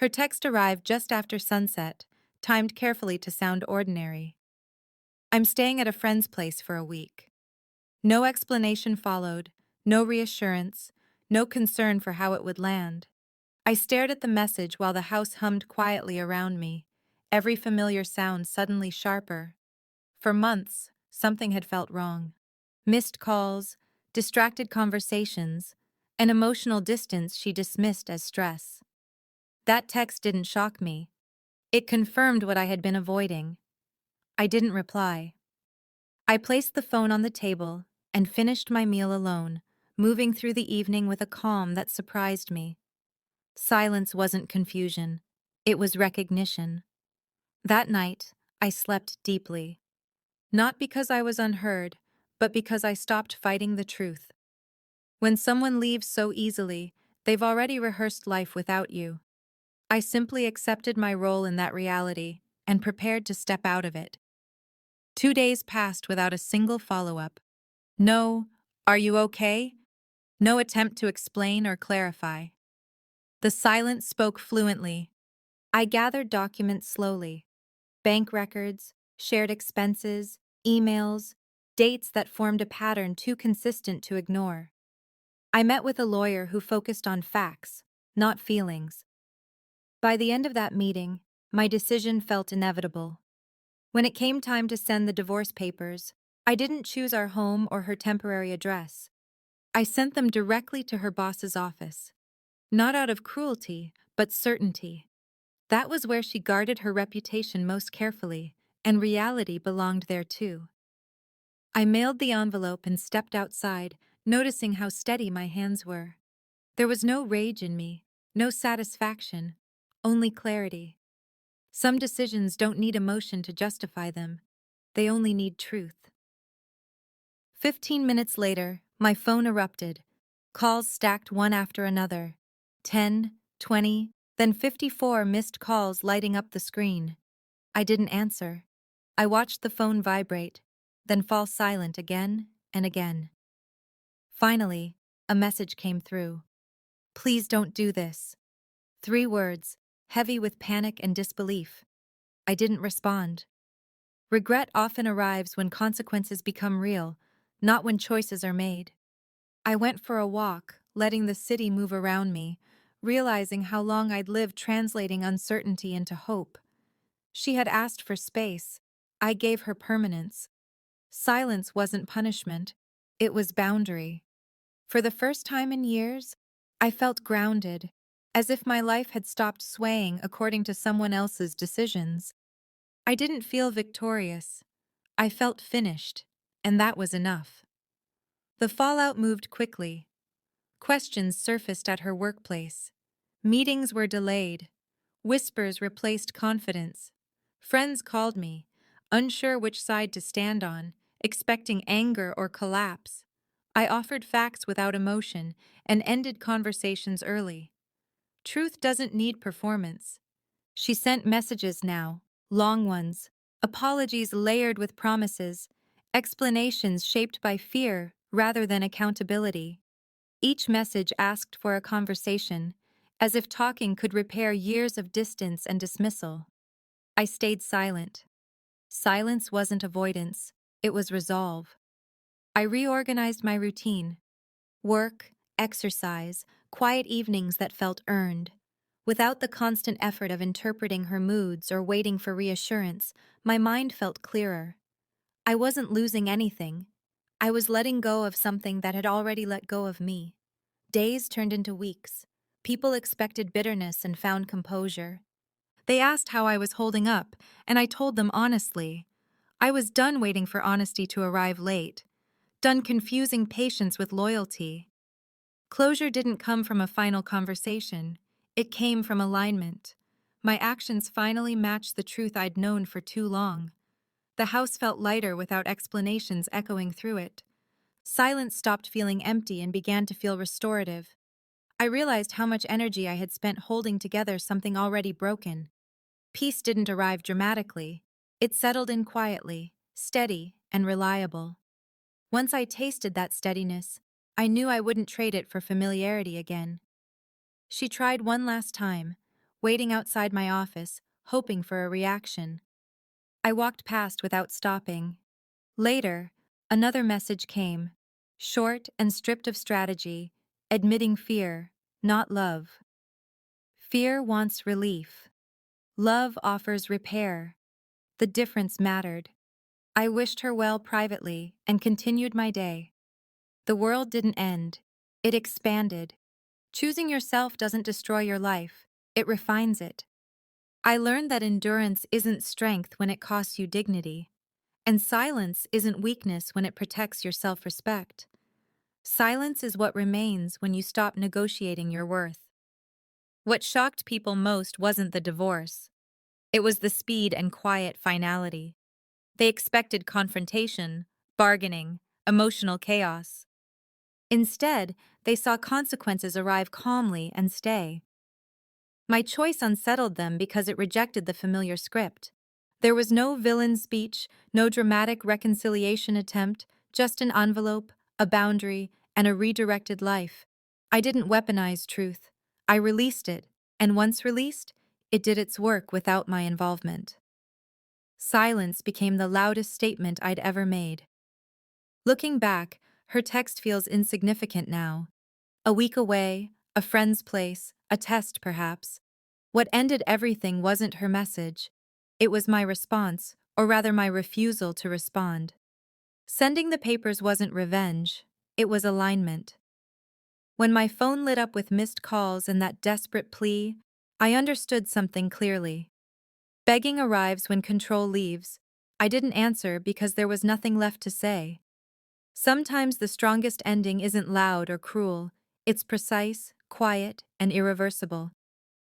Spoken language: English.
Her text arrived just after sunset, timed carefully to sound ordinary. I'm staying at a friend's place for a week. No explanation followed, no reassurance, no concern for how it would land. I stared at the message while the house hummed quietly around me, every familiar sound suddenly sharper. For months, something had felt wrong. Missed calls, distracted conversations, an emotional distance she dismissed as stress. That text didn't shock me. It confirmed what I had been avoiding. I didn't reply. I placed the phone on the table and finished my meal alone, moving through the evening with a calm that surprised me. Silence wasn't confusion. It was recognition. That night, I slept deeply. Not because I was unheard, but because I stopped fighting the truth. When someone leaves so easily, they've already rehearsed life without you. I simply accepted my role in that reality and prepared to step out of it. 2 days passed without a single follow-up. No, are you okay? No attempt to explain or clarify. The silence spoke fluently. I gathered documents slowly. Bank records, shared expenses, emails, dates that formed a pattern too consistent to ignore. I met with a lawyer who focused on facts, not feelings. By the end of that meeting, my decision felt inevitable. When it came time to send the divorce papers, I didn't choose our home or her temporary address. I sent them directly to her boss's office. Not out of cruelty, but certainty. That was where she guarded her reputation most carefully, and reality belonged there too. I mailed the envelope and stepped outside, noticing how steady my hands were. There was no rage in me, no satisfaction, only clarity. Some decisions don't need emotion to justify them. They only need truth. 15 minutes later, my phone erupted. Calls stacked one after another. 10, 20, then 54 missed calls lighting up the screen. I didn't answer. I watched the phone vibrate, then fall silent again and again. Finally, a message came through. Please don't do this. 3 words, heavy with panic and disbelief. I didn't respond. Regret often arrives when consequences become real, not when choices are made. I went for a walk, letting the city move around me, realizing how long I'd lived translating uncertainty into hope. She had asked for space. I gave her permanence. Silence wasn't punishment. It was boundary. For the first time in years, I felt grounded, as if my life had stopped swaying according to someone else's decisions. I didn't feel victorious. I felt finished, and that was enough. The fallout moved quickly. Questions surfaced at her workplace. Meetings were delayed. Whispers replaced confidence. Friends called me, unsure which side to stand on, expecting anger or collapse. I offered facts without emotion and ended conversations early. Truth doesn't need performance. She sent messages now, long ones, apologies layered with promises, explanations shaped by fear rather than accountability. Each message asked for a conversation, as if talking could repair years of distance and dismissal. I stayed silent. Silence wasn't avoidance, it was resolve. I reorganized my routine. Work, exercise, quiet evenings that felt earned. Without the constant effort of interpreting her moods or waiting for reassurance, my mind felt clearer. I wasn't losing anything. I was letting go of something that had already let go of me. Days turned into weeks. People expected bitterness and found composure. They asked how I was holding up, and I told them honestly. I was done waiting for honesty to arrive late, done confusing patience with loyalty. Closure didn't come from a final conversation. It came from alignment. My actions finally matched the truth I'd known for too long. The house felt lighter without explanations echoing through it. Silence stopped feeling empty and began to feel restorative. I realized how much energy I had spent holding together something already broken. Peace didn't arrive dramatically. It settled in quietly, steady, and reliable. Once I tasted that steadiness, I knew I wouldn't trade it for familiarity again. She tried one last time, waiting outside my office, hoping for a reaction. I walked past without stopping. Later, another message came, short and stripped of strategy, admitting fear, not love. Fear wants relief. Love offers repair. The difference mattered. I wished her well privately and continued my day. The world didn't end. It expanded. Choosing yourself doesn't destroy your life, it refines it. I learned that endurance isn't strength when it costs you dignity, and silence isn't weakness when it protects your self-respect. Silence is what remains when you stop negotiating your worth. What shocked people most wasn't the divorce. It was the speed and quiet finality. They expected confrontation, bargaining, emotional chaos. Instead, they saw consequences arrive calmly and stay. My choice unsettled them because it rejected the familiar script. There was no villain speech, no dramatic reconciliation attempt, just an envelope, a boundary, and a redirected life. I didn't weaponize truth. I released it, and once released, it did its work without my involvement. Silence became the loudest statement I'd ever made. Looking back, her text feels insignificant now. A week away, a friend's place, a test perhaps. What ended everything wasn't her message. It was my response, or rather my refusal to respond. Sending the papers wasn't revenge, it was alignment. When my phone lit up with missed calls and that desperate plea, I understood something clearly. Begging arrives when control leaves. I didn't answer because there was nothing left to say. Sometimes the strongest ending isn't loud or cruel, it's precise, quiet, and irreversible.